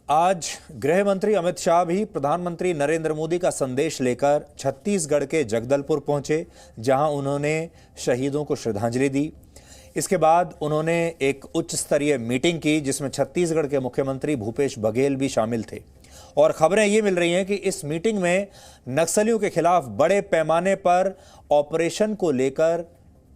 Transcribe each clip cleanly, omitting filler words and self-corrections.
आज गृह मंत्री अमित शाह भी प्रधानमंत्री नरेंद्र मोदी का संदेश लेकर छत्तीसगढ़ के जगदलपुर पहुंचे, जहां उन्होंने शहीदों को श्रद्धांजलि दी। इसके बाद उन्होंने एक उच्च स्तरीय मीटिंग की जिसमें छत्तीसगढ़ के मुख्यमंत्री भूपेश बघेल भी शामिल थे। और खबरें ये मिल रही हैं कि इस मीटिंग में नक्सलियों के खिलाफ बड़े पैमाने पर ऑपरेशन को लेकर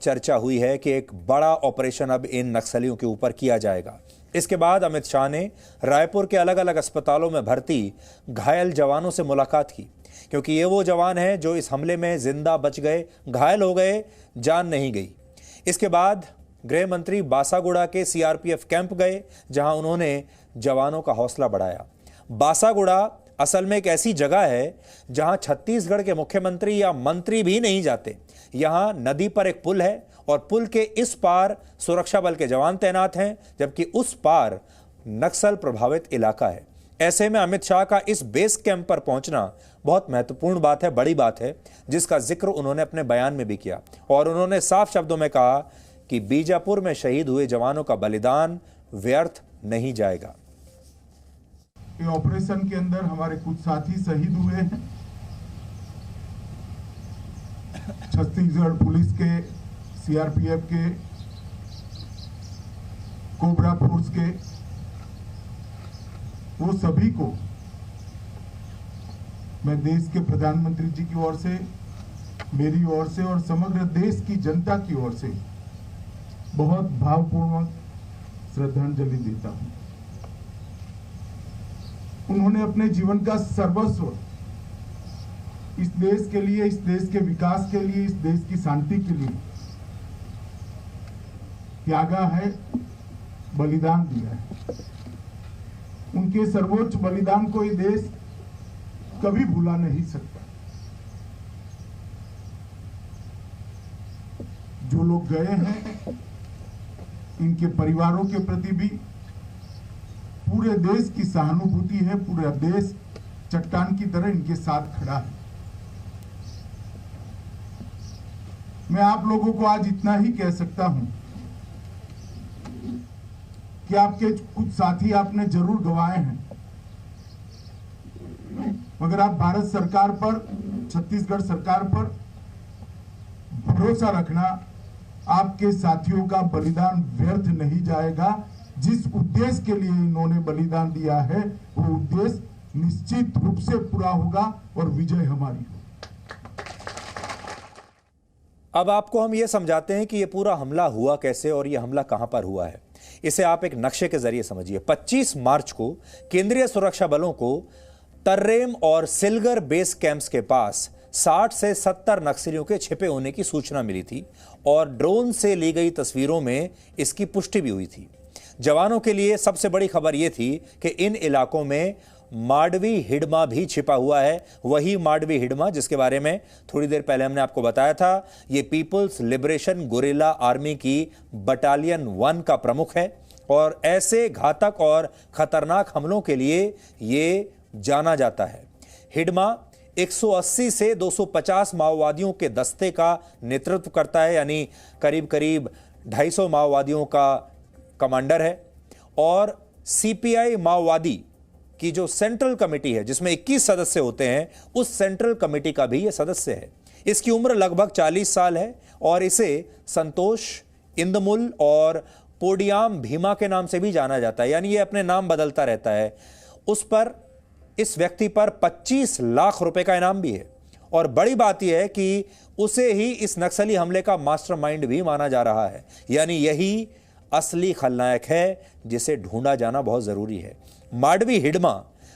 चर्चा हुई है कि एक बड़ा ऑपरेशन अब इन नक्सलियों के ऊपर किया जाएगा। इसके बाद अमित शाह ने रायपुर के अलग अलग अस्पतालों में भर्ती घायल जवानों से मुलाकात की, क्योंकि ये वो जवान हैं जो इस हमले में जिंदा बच गए, घायल हो गए, जान नहीं गई। इसके बाद गृह मंत्री बासागुड़ा के सीआरपीएफ कैंप गए, जहां उन्होंने जवानों का हौसला बढ़ाया। बासागुड़ा असल में एक ऐसी जगह है जहां छत्तीसगढ़ के मुख्यमंत्री या मंत्री भी नहीं जाते। यहां नदी पर एक पुल है और पुल के इस पार सुरक्षा बल के जवान तैनात हैं, जबकि उस पार नक्सल प्रभावित इलाका है। ऐसे में अमित शाह का इस बेस कैंप पर पहुंचना बहुत महत्वपूर्ण बात है, बड़ी बात है, जिसका जिक्र उन्होंने अपने बयान में भी किया। और उन्होंने साफ शब्दों में कहा कि बीजापुर में शहीद हुए जवानों का बलिदान व्यर्थ नहीं जाएगा। ऑपरेशन के अंदर हमारे कुछ साथी शहीद हुए हैं। छत्तीसगढ़ पुलिस के, सीआरपीएफ के, कोबरा फोर्स के, वो सभी को मैं देश के प्रधानमंत्री जी की ओर से, मेरी ओर से और समग्र देश की जनता की ओर से बहुत भावपूर्वक श्रद्धांजलि देता हूं। उन्होंने अपने जीवन का सर्वस्व इस देश के लिए, इस देश के विकास के लिए, इस देश की शांति के लिए त्यागा है, बलिदान दिया है। उनके सर्वोच्च बलिदान को ये देश कभी भुला नहीं सकता। जो लोग गए हैं, इनके परिवारों के प्रति भी पूरे देश की सहानुभूति है। पूरा देश चट्टान की तरह इनके साथ खड़ा है। मैं आप लोगों को आज इतना ही कह सकता हूं कि आपके कुछ साथी आपने जरूर गंवाए हैं, मगर आप भारत सरकार पर, छत्तीसगढ़ सरकार पर भरोसा रखना। आपके साथियों का बलिदान व्यर्थ नहीं जाएगा। जिस उद्देश्य के लिए इन्होंने बलिदान दिया है, वो उद्देश्य निश्चित रूप से पूरा होगा और विजय हमारी होगी। अब आपको हम ये समझाते हैं कि ये पूरा हमला हुआ कैसे और ये हमला कहां पर हुआ है। इसे आप एक नक्शे के जरिए समझिए। 25 मार्च को केंद्रीय सुरक्षा बलों को तर्रेम और सिलगर बेस कैंप्स के पास 60 से 70 नक्सलियों के छिपे होने की सूचना मिली थी और ड्रोन से ली गई तस्वीरों में इसकी पुष्टि भी हुई थी। जवानों के लिए सबसे बड़ी खबर यह थी कि इन इलाकों में माडवी हिडमा भी छिपा हुआ है। वही माडवी हिडमा जिसके बारे में थोड़ी देर पहले हमने आपको बताया था। ये पीपुल्स लिबरेशन गुरिल्ला आर्मी की बटालियन 1 का प्रमुख है और ऐसे घातक और खतरनाक हमलों के लिए ये जाना जाता है। हिडमा 180 से 250 माओवादियों के दस्ते का नेतृत्व करता है, यानी करीब करीब 250 माओवादियों का कमांडर है। और सीपीआई माओवादी की जो सेंट्रल कमेटी है, जिसमें 21 सदस्य होते हैं, उस सेंट्रल कमेटी का भी यह सदस्य है। इसकी उम्र लगभग 40 साल है और इसे संतोष, इंदमुल और पोडियाम भीमा के नाम से भी जाना जाता है, यानी ये अपने नाम बदलता रहता है। इस व्यक्ति पर 25 लाख रुपए का इनाम भी है। और बड़ी बात यह है कि उसे ही इस नक्सली हमले का मास्टरमाइंड भी माना जा रहा है, यानी यही असली खलनायक है जिसे ढूंढा जाना बहुत जरूरी है। माडवी हिडमा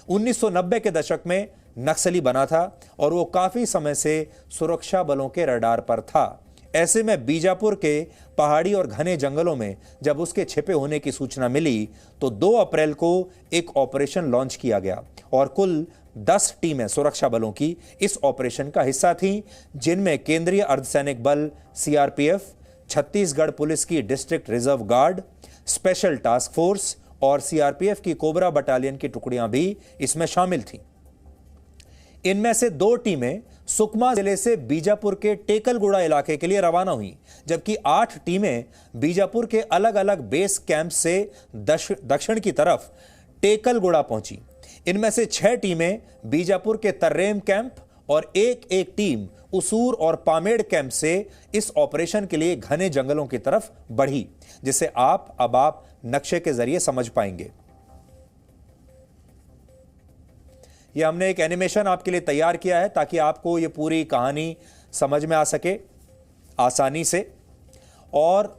1990 के दशक में नक्सली बना था और वो काफी समय से सुरक्षा बलों के रडार पर था। ऐसे में बीजापुर के पहाड़ी और घने जंगलों में जब उसके छिपे होने की सूचना मिली तो 2 अप्रैल को एक ऑपरेशन लॉन्च किया गया और कुल 10 टीमें सुरक्षा बलों की इस ऑपरेशन का हिस्सा थीं, जिनमें केंद्रीय अर्धसैनिक बल सीआरपीएफ, छत्तीसगढ़ पुलिस की district reserve guard, special task force और सीआरपीएफ की कोबरा बटालियन की टुकड़ियां भी इसमें शामिल थीं। इनमें से 2 टीमें सुकमा जिले से बीजापुर के टेकलगुड़ा इलाके के लिए रवाना हुई, जबकि 8 टीमें बीजापुर के अलग अलग बेस कैंप से दक्षिण की तरफ टेकलगुड़ा पहुंची। इनमें से 6 टीमें बीजापुर के तर्रेम कैंप और एक टीम उसूर और पामेड़ कैंप से इस ऑपरेशन के लिए घने जंगलों की तरफ बढ़ी, जिसे आप नक्शे के जरिए समझ पाएंगे। यह हमने एक एनिमेशन आपके लिए तैयार किया है ताकि आपको यह पूरी कहानी समझ में आ सके आसानी से। और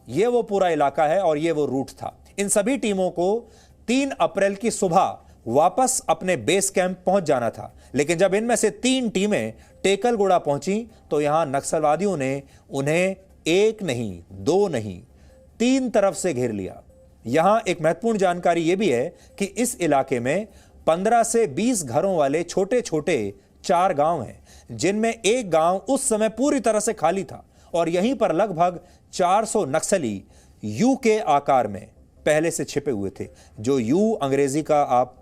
यह वो पूरा इलाका है और यह वो रूट था। इन सभी टीमों को 3 अप्रैल की सुबह वापस अपने बेस कैंप पहुंच जाना था, लेकिन जब इनमें से 3 टीमें टेकलगुड़ा पहुंची तो यहां नक्सलवादियों ने उन्हें 1 नहीं 2 नहीं 3 तरफ से घेर लिया। यहां एक महत्वपूर्ण जानकारी यह भी है कि इस इलाके में 15 से 20 घरों वाले छोटे छोटे 4 गांव हैं, जिनमें एक गांव उस समय पूरी तरह से खाली था और यहीं पर लगभग 400 नक्सली यू के आकार में पहले से छिपे हुए थे। जो यू अंग्रेजी का आप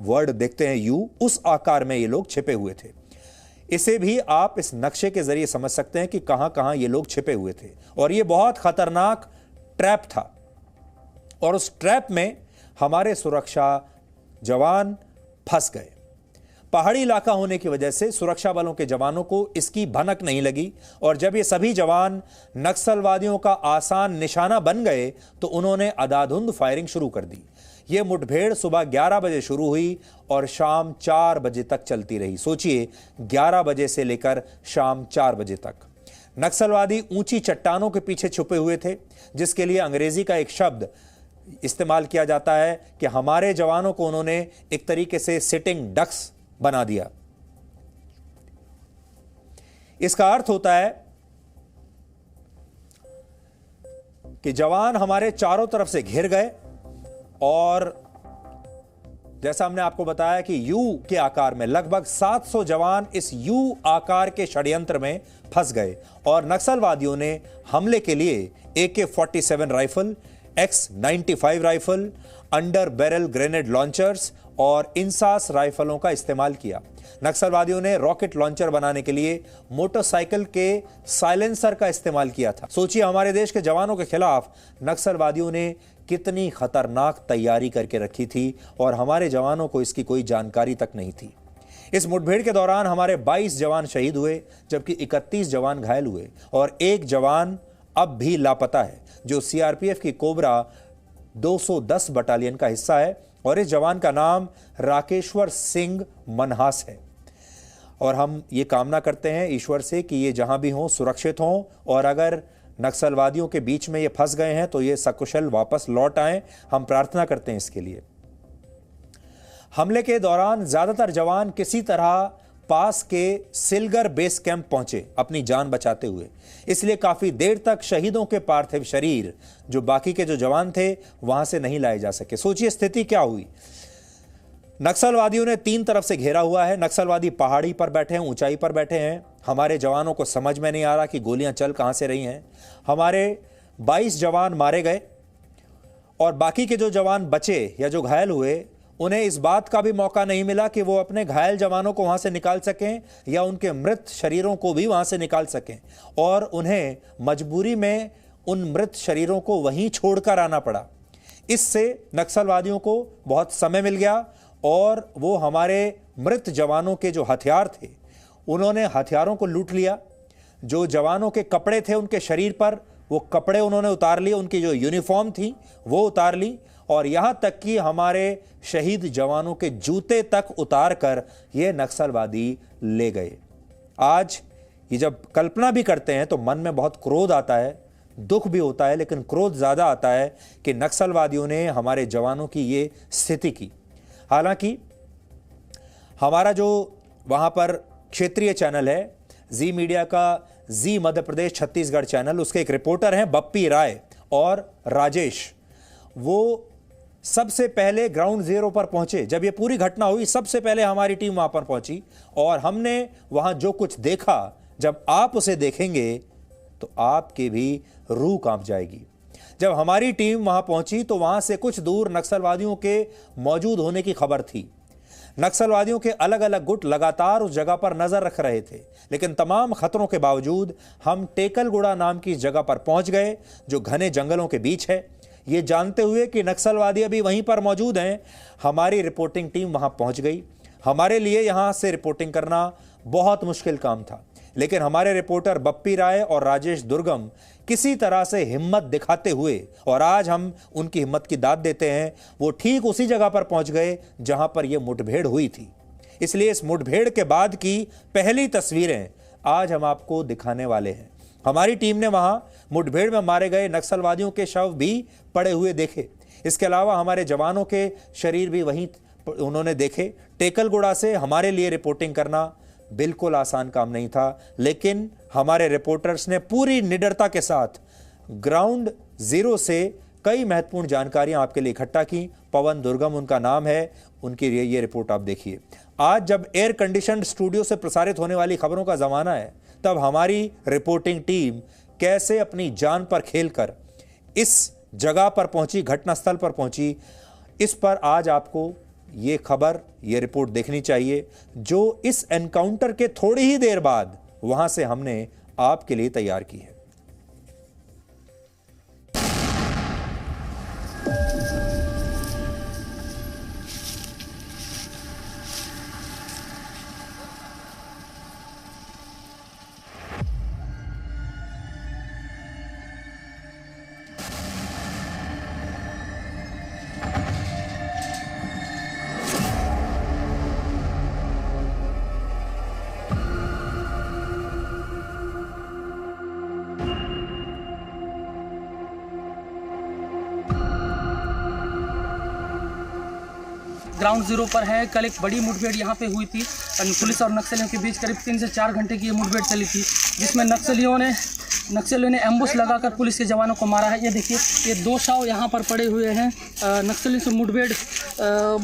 वर्ड देखते हैं यू, उस आकार में ये लोग छिपे हुए थे। इसे भी आप इस नक्शे के जरिए समझ सकते हैं कि कहां कहां ये लोग छिपे हुए थे। और ये बहुत खतरनाक ट्रैप था और उस ट्रैप में हमारे सुरक्षा जवान फंस गए। पहाड़ी इलाका होने की वजह से सुरक्षा बलों के जवानों को इसकी भनक नहीं लगी और जब ये सभी जवान नक्सलवादियों का आसान निशाना बन गए तो उन्होंने अंधाधुंध फायरिंग शुरू कर दी। यह मुठभेड़ सुबह 11 बजे शुरू हुई और शाम 4 बजे तक चलती रही। सोचिए, 11 बजे से लेकर शाम 4 बजे तक। नक्सलवादी ऊंची चट्टानों के पीछे छुपे हुए थे, जिसके लिए अंग्रेजी का एक शब्द इस्तेमाल किया जाता है कि हमारे जवानों को उन्होंने एक तरीके से सिटिंग डक्स बना दिया। इसका अर्थ होता है कि जवान हमारे चारों तरफ से घिर गए और जैसा हमने आपको बताया कि यू के आकार में लगभग 700 जवान इस यू आकार के षड्यंत्र में फंस गए और नक्सलवादियों ने हमले के लिए AK-47 rifle, X-95 rifle, under barrel grenade launchers और इंसास राइफलों का इस्तेमाल किया। नक्सलवादियों ने रॉकेट लॉन्चर बनाने के लिए मोटरसाइकिल के साइलेंसर का इस्तेमाल किया था। सोचिए, हमारे देश के जवानों के खिलाफ नक्सलवादियों ने कितनी खतरनाक तैयारी करके रखी थी और हमारे जवानों को इसकी कोई जानकारी तक नहीं थी। इस मुठभेड़ के दौरान हमारे 22 जवान शहीद हुए, जबकि 31 जवान घायल हुए और एक जवान अब भी लापता है, जो CRPF की कोबरा 210 बटालियन का हिस्सा है और इस जवान का नाम राकेश्वर सिंह मनहास है। और हम ये कामना करते हैं ईश्वर से कि ये जहां भी हों सुरक्षित हों और अगर नक्सलवादियों के बीच में ये फंस गए हैं तो ये सकुशल वापस लौट आएं। हम प्रार्थना करते हैं इसके लिए। हमले के दौरान ज्यादातर जवान किसी तरह पास के सिलगर बेस कैंप पहुंचे अपनी जान बचाते हुए, इसलिए काफी देर तक शहीदों के पार्थिव शरीर जो बाकी के जो जवान थे वहां से नहीं लाए जा सके। सोचिए स्थिति क्या हुई। नक्सलवादियों ने 3 तरफ से घेरा हुआ है। नक्सलवादी पहाड़ी पर बैठे हैं, ऊंचाई पर बैठे हैं। हमारे जवानों को समझ में नहीं आ रहा कि गोलियां चल कहां से रही हैं। हमारे 22 जवान मारे गए और बाकी के जो जवान बचे या जो घायल हुए उन्हें इस बात का भी मौका नहीं मिला कि वो अपने घायल जवानों को वहां से निकाल सकें या उनके मृत शरीरों को भी वहां से निकाल सकें और उन्हें मजबूरी में उन मृत शरीरों को वहीं छोड़कर आना पड़ा। इससे नक्सलवादियों को बहुत समय मिल गया और वो हमारे मृत जवानों के जो हथियार थे उन्होंने हथियारों को लूट लिया। जो जवानों के कपड़े थे उनके शरीर पर वो कपड़े उन्होंने उतार लिए, उनकी जो यूनिफॉर्म थी वो उतार ली और यहां तक कि हमारे शहीद जवानों के जूते तक उतार कर ये नक्सलवादी ले गए। आज ये जब कल्पना भी करते हैं तो मन में बहुत क्रोध आता है, दुख भी होता है, लेकिन क्रोध ज्यादा आता है कि नक्सलवादियों ने हमारे जवानों की ये स्थिति की। हालांकि हमारा जो वहां पर क्षेत्रीय चैनल है जी मीडिया का जी मध्य प्रदेश छत्तीसगढ़ चैनल, उसके एक रिपोर्टर हैं बप्पी राय और राजेश। वो सबसे पहले ग्राउंड जीरो पर पहुंचे। जब ये पूरी घटना हुई सबसे पहले हमारी टीम वहां पर पहुंची और हमने वहां जो कुछ देखा, जब आप उसे देखेंगे तो आपकी भी रूह कांप जाएगी। जब हमारी टीम वहां पहुंची तो वहां से कुछ दूर नक्सलवादियों के मौजूद होने की खबर थी। नक्सलवादियों के अलग अलग गुट लगातार उस जगह पर नजर रख रहे थे, लेकिन तमाम खतरों के बावजूद हम टेकलगुड़ा नाम की जगह पर पहुंच गए जो घने जंगलों के बीच है। ये जानते हुए कि नक्सलवादी अभी वहीं पर मौजूद हैं, हमारी रिपोर्टिंग टीम वहां पहुंच गई। हमारे लिए यहां से रिपोर्टिंग करना बहुत मुश्किल काम था, लेकिन हमारे रिपोर्टर बप्पी राय और राजेश दुर्गम किसी तरह से हिम्मत दिखाते हुए, और आज हम उनकी हिम्मत की दाद देते हैं, वो ठीक उसी जगह पर पहुंच गए जहां पर यह मुठभेड़ हुई थी। इसलिए इस मुठभेड़ के बाद की पहली तस्वीरें आज हम आपको दिखाने वाले हैं। हमारी टीम ने वहां मुठभेड़ में मारे गए नक्सलवादियों के शव भी पड़े हुए देखे। इसके अलावा हमारे जवानों के शरीर भी वहीं उन्होंने देखे। टेकलगुड़ा से हमारे लिए रिपोर्टिंग करना बिल्कुल आसान काम नहीं था, लेकिन हमारे रिपोर्टर्स ने पूरी निडरता के साथ ग्राउंड जीरो से कई महत्वपूर्ण जानकारियां आपके लिए इकट्ठा की। पवन दुर्गम उनका नाम है, उनकी ये रिपोर्ट आप देखिए। आज जब एयर कंडीशनड स्टूडियो से प्रसारित होने वाली खबरों का जमाना है, तब हमारी रिपोर्टिंग टीम कैसे अपनी जान पर खेलकर इस जगह पर पहुंची, घटनास्थल पर पहुंची, इस पर आज आपको ये खबर, ये रिपोर्ट देखनी चाहिए, जो इस एनकाउंटर के थोड़ी ही देर बाद वहां से हमने आपके लिए तैयार की है। ग्राउंड जीरो पर है। कल एक बड़ी मुठभेड़ यहाँ पे हुई थी, पुलिस और नक्सलियों के बीच करीब 3 से 4 घंटे की ये मुठभेड़ चली थी, जिसमें नक्सलियों ने एम्बुश लगाकर पुलिस के जवानों को मारा है। ये देखिए, ये 2 शव यहाँ पर पड़े हुए हैं। नक्सलियों से मुठभेड़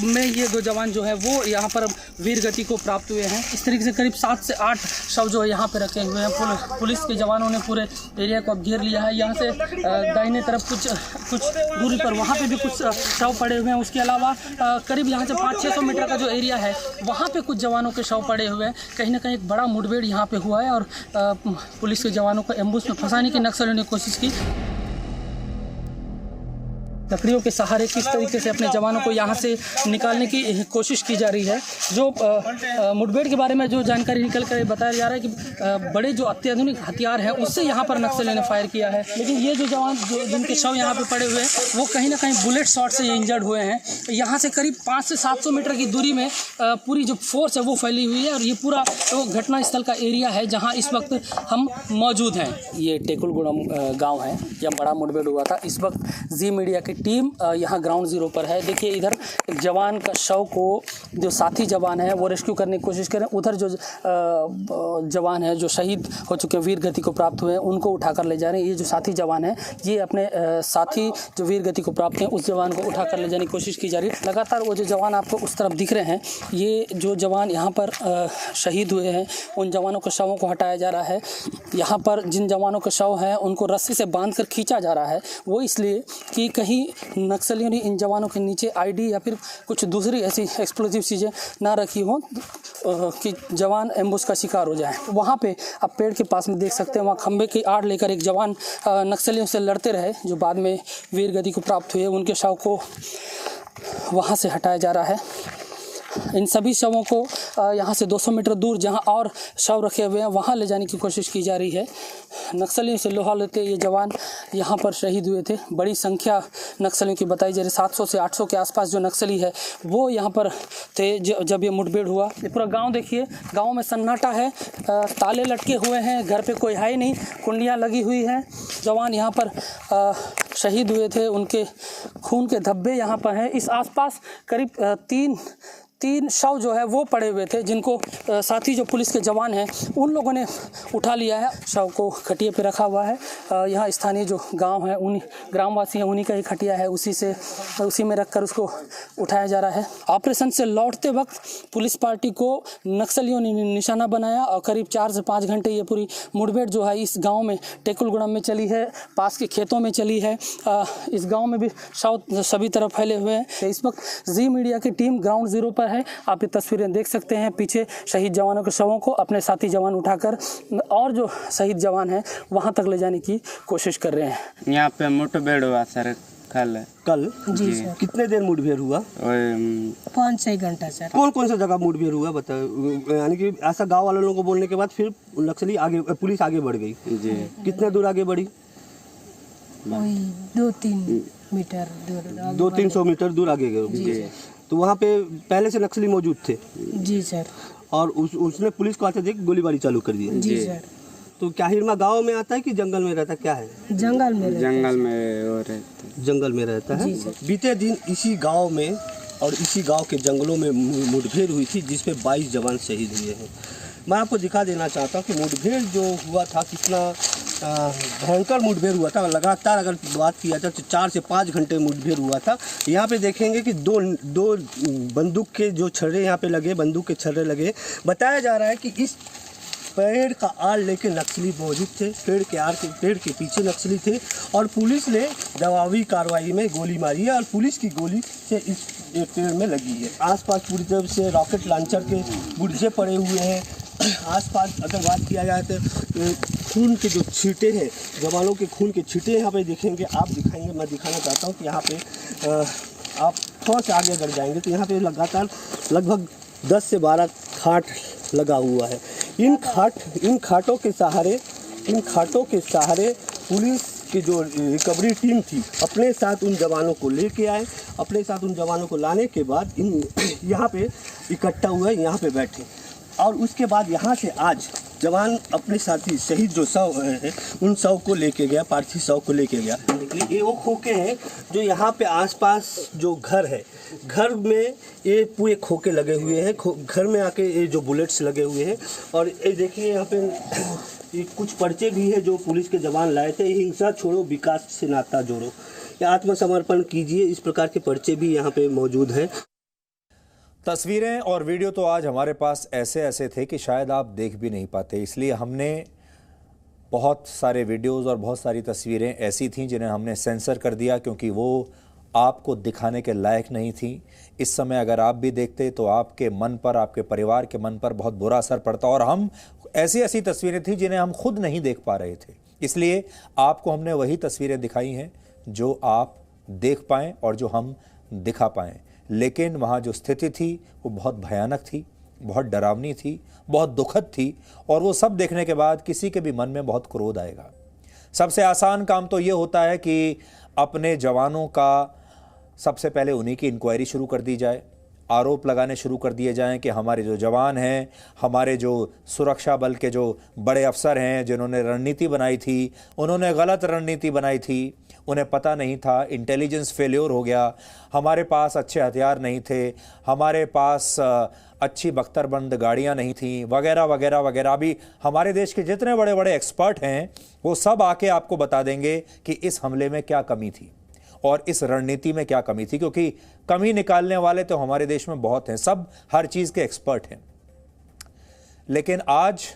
में ये 2 जवान जो है वो यहाँ पर वीर गति को प्राप्त हुए हैं। इस तरीके से करीब 7 से 8 शव जो है यहाँ पे रखे हुए हैं। पुलिस के जवानों ने पूरे एरिया को घेर लिया है। यहाँ से दाहिने तरफ कुछ दूरी पर वहाँ पे भी कुछ शव पड़े हुए हैं। उसके अलावा करीब यहाँ से 500-600 मीटर का जो एरिया है वहाँ पे कुछ जवानों के शव पड़े हुए हैं। कहीं ना कहीं एक बड़ा मुठभेड़ यहाँ पे हुआ है और पुलिस के जवानों को एम्बुश में फंसाने की नक्सलियों ने कोशिश की। लकड़ियों के सहारे किस तरीके से अपने जवानों को यहाँ से निकालने की कोशिश की जा रही है। जो मुठभेड़ के बारे में जो जानकारी निकल कर बताया जा रहा है कि बड़े जो अत्याधुनिक हथियार हैं उससे यहाँ पर नक्सलियों ने फायर किया है, लेकिन ये जो जवान जिनके शव यहाँ पे पड़े हुए हैं वो कहीं ना कहीं बुलेट शॉट से ये इंजर्ड हुए हैं। यहाँ से करीब 500 से 700 मीटर की दूरी में पूरी जो फोर्स है वो फैली हुई है और ये पूरा तो घटनास्थल का एरिया है जहाँ इस वक्त हम मौजूद हैं। ये टेकुलगुड़म गाँव है, जहाँ बड़ा मुठभेड़ हुआ था। इस वक्त जी मीडिया की टीम यहाँ ग्राउंड जीरो पर है। देखिए, इधर एक जवान का शव को जो साथी जवान है वो रेस्क्यू करने की कोशिश करें, उधर जो जवान है जो शहीद हो चुके वीर गति को प्राप्त हुए हैं उनको उठाकर ले जा रहे हैं। ये जो साथी जवान है ये अपने साथी जो वीर गति को प्राप्त हैं उस जवान को उठाकर ले जाने की कोशिश की जा रही है। लगातार वो जो जवान आपको उस तरफ दिख रहे हैं, ये जो जवान यहाँ पर शहीद हुए हैं उन जवानों के शवों को हटाया जा रहा है। यहाँ पर जिन जवानों के शव हैं उनको रस्सी से बांध कर खींचा जा रहा है, वो इसलिए कि कहीं नक्सलियों ने इन जवानों के नीचे आईडी या फिर कुछ दूसरी ऐसी एक्सप्लोजिव चीज़ें ना रखी हों कि जवान एम्बुश का शिकार हो जाए। वहाँ पे आप पेड़ के पास में देख सकते हैं, वहाँ खंबे की आड़ लेकर एक जवान नक्सलियों से लड़ते रहे जो बाद में वीर गति को प्राप्त हुए। उनके शव को वहाँ से हटाया जा रहा है। इन सभी शवों को यहाँ से 200 मीटर दूर जहाँ और शव रखे हुए हैं वहाँ ले जाने की कोशिश की जा रही है। नक्सलियों से लोहा लेते ये जवान यहाँ पर शहीद हुए थे। बड़ी संख्या नक्सलियों की बताई जा रही, 700 से 800 के आसपास जो नक्सली है वो यहाँ पर थे जब ये मुठभेड़ हुआ। ये पूरा गांव देखिए, गांव में सन्नाटा है, ताले लटके हुए हैं, घर पे कोई है ही नहीं, कुंडियाँ लगी हुई हैं। जवान यहाँ पर शहीद हुए थे, उनके खून के धब्बे यहाँ पर हैं। इस आसपास करीब 3 शव जो है वो पड़े हुए थे, जिनको साथी जो पुलिस के जवान हैं उन लोगों ने उठा लिया है। शव को खटिया पे रखा हुआ है। यहाँ स्थानीय जो गांव है, उन्हीं ग्रामवासी हैं, उन्हीं का ही खटिया है, उसी में रखकर उसको उठाया जा रहा है। ऑपरेशन से लौटते वक्त पुलिस पार्टी को नक्सलियों ने निशाना बनाया और करीब 4 से 5 घंटे ये पूरी मुठभेड़ जो है इस गाँव में टेकुलगुड़म में चली है, पास के खेतों में चली है। इस गाँव में भी शव सभी तरफ फैले हुए हैं। इस वक्त जी मीडिया की टीम ग्राउंड जीरो पर है। आप ये तस्वीरें देख सकते हैं, पीछे शहीद जवानों के शवों को अपने साथी जवान उठाकर और जो शहीद जवान हैं वहां तक ले जाने की कोशिश कर रहे हैं। यहाँ पे मुठभेड़ हुआ सर, कल जी सर। कितने देर मुठभेड़ हुआ? 5-6 घंटा सर। कौन कौन सा जगह मुठभेड़ हुआ बताओ, यानी कि ऐसा गांव वाले लोगों को बोलने के बाद फिर नक्सली आगे, पुलिस आगे बढ़ गई जी। कितने दूर आगे बढ़ी? वही 2-3 मीटर दूर। 200-300 मीटर दूर आगे गए। तो वहाँ पे पहले से नक्सली मौजूद थे? जी सर। और उसने पुलिस को आते देख गोलीबारी चालू कर दी? जी सर। तो क्या हिरमा गांव में आता है कि जंगल में रहता, क्या है? जंगल में रहता जंगल में रहता है। बीते दिन इसी गांव में और इसी गांव के जंगलों में मुठभेड़ हुई थी, जिसपे 22 जवान शहीद हुए हैं। मैं आपको दिखा देना चाहता हूँ कि मुठभेड़ जो हुआ था कितना भयंकर मुठभेड़ हुआ था। लगातार अगर बात किया जाए तो 4 से 5 घंटे मुठभेड़ हुआ था। यहाँ पे देखेंगे कि दो बंदूक के जो छर्रे यहाँ पे लगे, बंदूक के छर्रे लगे। बताया जा रहा है कि इस पेड़ का आड़ लेके नक्सली मौजूद थे, पेड़ के पीछे नक्सली थे और पुलिस ने जवाबी कार्रवाई में गोली मारी है और पुलिस की गोली से इस एक पेड़ में लगी है। आसपास पूरी तरफ से रॉकेट लॉन्चर के गुर्जे पड़े हुए हैं। आसपास अगर बात किया जाए तो खून के जो छींटे हैं, जवानों के खून के छींटे यहाँ पे दिखेंगे, आप दिखाएंगे, मैं दिखाना चाहता हूँ कि यहाँ पे आप थोड़ा सा आगे अगर जाएंगे तो यहाँ पे लगातार लगभग 10 से 12 खाट लगा हुआ है। इन खाटों के सहारे पुलिस की जो रिकवरी टीम थी अपने साथ उन जवानों को लेके आए। अपने साथ उन जवानों को लाने के बाद इन यहाँ पे इकट्ठा हुए, यहाँ पे बैठे और उसके बाद यहाँ से आज जवान अपने साथी शहीद जो शव है उन शव को लेके गया, पार्थिव शव को लेके गया। ये वो खोखे हैं जो यहाँ पे आसपास जो घर है, घर में ये पूरे खोखे लगे हुए हैं। घर में आके ये जो बुलेट्स लगे हुए हैं और ये देखिए यहाँ पे ये कुछ पर्चे भी है जो पुलिस के जवान लाए थे। हिंसा छोड़ो, विकास से नाता जोड़ो, या आत्मसमर्पण कीजिए, इस प्रकार के पर्चे भी यहाँ पे मौजूद हैं। तस्वीरें और वीडियो तो आज हमारे पास ऐसे थे कि शायद आप देख भी नहीं पाते, इसलिए हमने बहुत सारे वीडियोस और बहुत सारी तस्वीरें ऐसी थीं जिन्हें हमने सेंसर कर दिया क्योंकि वो आपको दिखाने के लायक नहीं थी। इस समय अगर आप भी देखते तो आपके मन पर, आपके परिवार के मन पर बहुत बुरा असर पड़ता और हम ऐसी तस्वीरें थी जिन्हें हम खुद नहीं देख पा रहे थे। इसलिए आपको हमने वही तस्वीरें दिखाई हैं जो आप देख पाएँ और जो हम दिखा पाएँ। लेकिन वहाँ जो स्थिति थी वो बहुत भयानक थी, बहुत डरावनी थी, बहुत दुखद थी और वो सब देखने के बाद किसी के भी मन में बहुत क्रोध आएगा। सबसे आसान काम तो ये होता है कि अपने जवानों का सबसे पहले उन्हीं की इंक्वायरी शुरू कर दी जाए, आरोप लगाने शुरू कर दिए जाएं कि हमारे जो जवान हैं, हमारे जो सुरक्षा बल के जो बड़े अफसर हैं जिन्होंने रणनीति बनाई थी, उन्होंने गलत रणनीति बनाई थी, उन्हें पता नहीं था, इंटेलिजेंस फेल्योर हो गया, हमारे पास अच्छे हथियार नहीं थे, हमारे पास अच्छी बख्तरबंद गाड़ियां नहीं थीं, वगैरह वगैरह वगैरह। अभी हमारे देश के जितने बड़े बड़े एक्सपर्ट हैं वो सब आके आपको बता देंगे कि इस हमले में क्या कमी थी और इस रणनीति में क्या कमी थी, क्योंकि कमी निकालने वाले तो हमारे देश में बहुत हैं, सब हर चीज़ के एक्सपर्ट हैं। लेकिन आज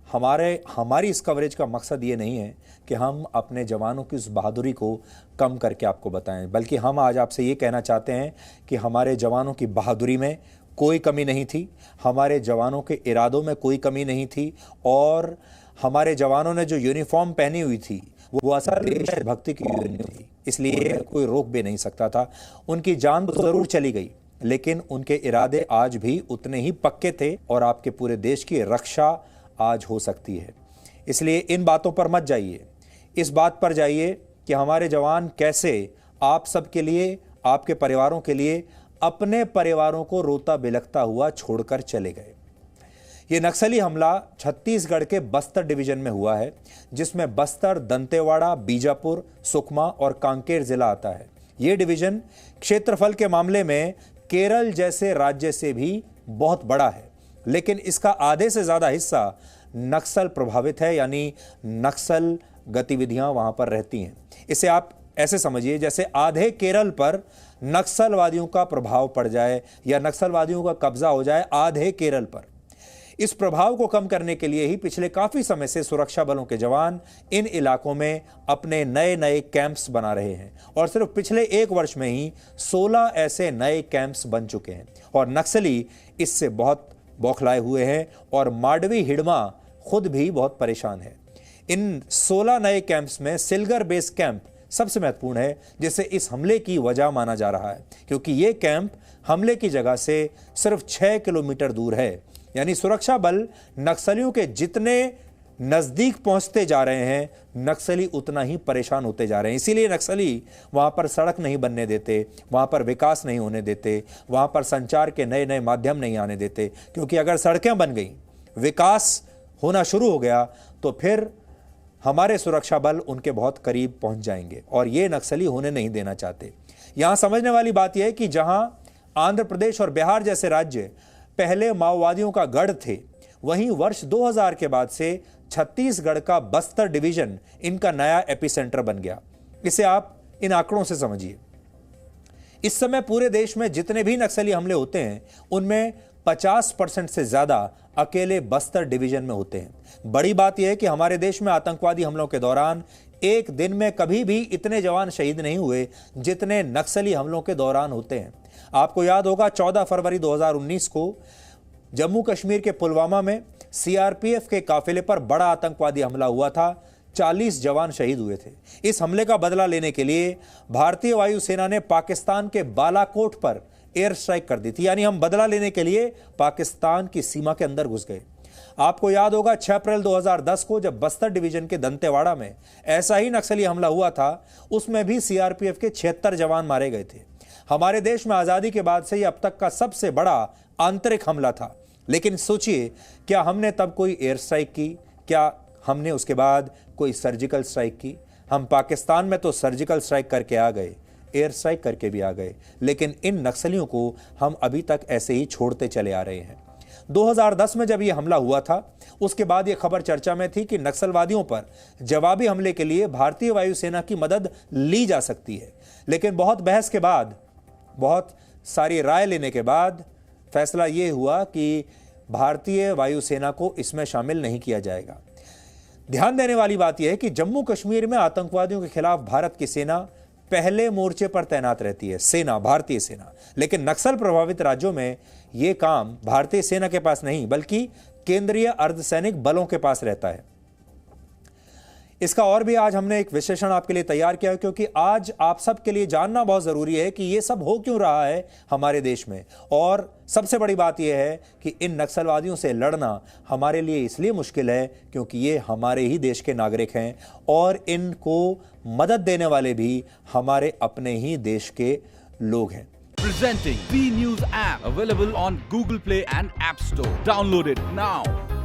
हमारी इस कवरेज का मकसद ये नहीं है कि हम अपने जवानों की उस बहादुरी को कम करके आपको बताएं, बल्कि हम आज आपसे ये कहना चाहते हैं कि हमारे जवानों की बहादुरी में कोई कमी नहीं थी, हमारे जवानों के इरादों में कोई कमी नहीं थी और हमारे जवानों ने जो यूनिफॉर्म पहनी हुई थी वो असल देशभक्ति की यूनिफॉर्म थी, इसलिए कोई रोक भी नहीं सकता था। उनकी जान तो ज़रूर चली गई लेकिन उनके इरादे आज भी उतने ही पक्के थे और आपके पूरे देश की रक्षा आज हो सकती है। इसलिए इन बातों पर मत जाइए, इस बात पर जाइए कि हमारे जवान कैसे आप सबके लिए, आपके परिवारों के लिए अपने परिवारों को रोता बिलखता हुआ छोड़कर चले गए। ये नक्सली हमला छत्तीसगढ़ के बस्तर डिवीजन में हुआ है, जिसमें बस्तर, दंतेवाड़ा, बीजापुर, सुकमा और कांकेर जिला आता है। ये डिवीजन क्षेत्रफल के मामले में केरल जैसे राज्य से भी बहुत बड़ा है, लेकिन इसका आधे से ज़्यादा हिस्सा नक्सल प्रभावित है, यानी नक्सल गतिविधियां वहां पर रहती हैं। इसे आप ऐसे समझिए जैसे आधे केरल पर नक्सलवादियों का प्रभाव पड़ जाए या नक्सलवादियों का कब्जा हो जाए आधे केरल पर। इस प्रभाव को कम करने के लिए ही पिछले काफी समय से सुरक्षा बलों के जवान इन इलाकों में अपने नए नए कैंप्स बना रहे हैं और सिर्फ पिछले 1 वर्ष में ही 16 ऐसे नए कैंप्स बन चुके हैं और नक्सली इससे बहुत बौखलाए हुए हैं और माडवी हिडमा खुद भी बहुत परेशान है। इन 16 नए कैंप्स में सिलगर बेस कैंप सबसे महत्वपूर्ण है, जिसे इस हमले की वजह माना जा रहा है, क्योंकि ये कैंप हमले की जगह से सिर्फ 6 किलोमीटर दूर है। यानी सुरक्षा बल नक्सलियों के जितने नजदीक पहुंचते जा रहे हैं, नक्सली उतना ही परेशान होते जा रहे हैं। इसीलिए नक्सली वहां पर सड़क नहीं बनने देते, वहां पर विकास नहीं होने देते, वहां पर संचार के नए नए माध्यम नहीं आने देते, क्योंकि अगर सड़कें बन गई, विकास होना शुरू हो गया, तो फिर हमारे सुरक्षा बल उनके बहुत करीब पहुंच जाएंगे, और ये नक्सली होने नहीं देना चाहते। यहां समझने वाली बात यह है कि जहां आंध्र प्रदेश और बिहार जैसे राज्य पहले माओवादियों का गढ़ थे, वहीं वर्ष 2000 के बाद से छत्तीसगढ़ का बस्तर डिवीजन इनका नया एपिसेंटर बन गया। इसे आप इन आंकड़ों से समझिए। इस समय पूरे देश में जितने भी नक्सली हमले होते हैं, उनमें 50% से ज्यादा अकेले बस्तर डिवीजन में होते हैं। बड़ी बात यह है कि हमारे देश में आतंकवादी हमलों के दौरान एक दिन में कभी भी इतने जवान शहीद नहीं हुए जितने नक्सली हमलों के दौरान होते हैं। आपको याद होगा 14 फरवरी 2019 को जम्मू कश्मीर के पुलवामा में सीआरपीएफ के काफिले पर बड़ा आतंकवादी हमला हुआ था। 40 जवान शहीद हुए थे। इस हमले का बदला लेने के लिए भारतीय वायुसेना ने पाकिस्तान के बालाकोट पर एयर स्ट्राइक कर दी थी। यानी हम बदला लेने के लिए पाकिस्तान की सीमा के अंदर घुस गए। आपको याद होगा 6 अप्रैल 2010 को जब बस्तर डिवीजन के दंतेवाड़ा में ऐसा ही नक्सली हमला हुआ था, उसमें भी सीआरपीएफ के 76 जवान मारे गए थे। हमारे देश में आजादी के बाद से यह अब तक का सबसे बड़ा आंतरिक हमला था। लेकिन सोचिए, क्या हमने तब कोई एयर स्ट्राइक की? क्या हमने उसके बाद कोई सर्जिकल स्ट्राइक की? हम पाकिस्तान में तो सर्जिकल स्ट्राइक करके आ गए, एयर स्ट्राइक करके भी आ गए, लेकिन इन नक्सलियों को हम अभी तक ऐसे ही छोड़ते चले आ रहे हैं। 2010 में जब यह हमला हुआ था, उसके बाद यह खबर चर्चा में थी कि नक्सलवादियों पर जवाबी हमले के लिए भारतीय वायुसेना की मदद ली जा सकती है। लेकिन बहुत बहस के बाद, बहुत सारी राय लेने के बाद फैसला यह हुआ कि भारतीय वायुसेना को इसमें शामिल नहीं किया जाएगा। ध्यान देने वाली बात यह है कि जम्मू कश्मीर में आतंकवादियों के खिलाफ भारत की सेना पहले मोर्चे पर तैनात रहती है, सेना, भारतीय सेना। लेकिन नक्सल प्रभावित राज्यों में यह काम भारतीय सेना के पास नहीं, बल्कि केंद्रीय अर्धसैनिक बलों के पास रहता है। इसका और भी आज हमने एक विश्लेषण आपके लिए तैयार किया है, क्योंकि आज आप सबके लिए जानना बहुत जरूरी है कि यह सब हो क्यों रहा है हमारे देश में। और सबसे बड़ी बात यह है कि इन नक्सलवादियों से लड़ना हमारे लिए इसलिए मुश्किल है क्योंकि ये हमारे ही देश के नागरिक हैं, और इनको मदद देने वाले भी हमारे अपने ही देश के लोग हैं। Presenting B News app, available on Google Play and App Store. Download it now.